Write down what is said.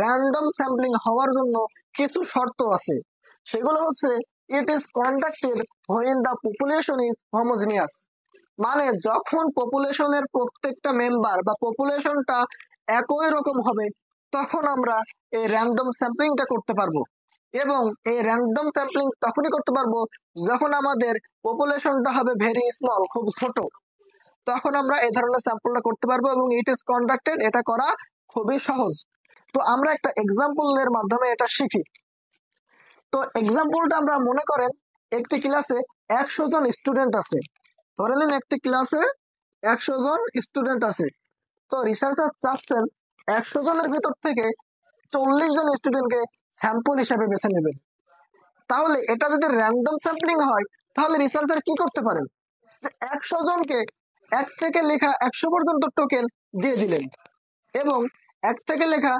Random sampling হওয়ার জন্য কিছু শর্ত আছে। সেগুলো হচ্ছে, it is conducted when the population is homogeneous, মানে যখন পপুলেশনের প্রত্যেকটা মেম্বার বা পপুলেশনটা একই রকম হবে তখন আমরা এই র্যান্ডম স্যাম্পলিংটা করতে পারবো। এবং এই র্যান্ডম স্যাম্পলিং তখনই করতে পারবো যখন আমাদের পপুলেশনটা হবে ভেরি স্মল, খুব ছোট, তখন আমরা এই ধরনের স্যাম্পলটা করতে পারবো। এবং ইট ইজ কন্ডাক্টেড, এটা করা খুবই সহজ। তো আমরা একটা এক্সাম্পলের মাধ্যমে এটা শিখি। তো এক্সাম্পলটা আমরা মনে করেন একটি ক্লাসে 100 জন স্টুডেন্ট আছে। ধরে নিন একটি ক্লাসে 100 জন স্টুডেন্ট আছে। তো রিসার্চার চাচ্ছেন 100 জনের ভিতর থেকে 40 জন স্টুডেন্টকে স্যাম্পল হিসাবে বেছে নেবেন। তাহলে এটা যদি র্যান্ডম স্যাম্পলিং হয় তাহলে রিসার্চার কি করতে পারেন, যে 100 জনকে 1 থেকে লেখা 100 পর্যন্ত টোকেন দিয়ে দিলেন এবং 1 থেকে লেখা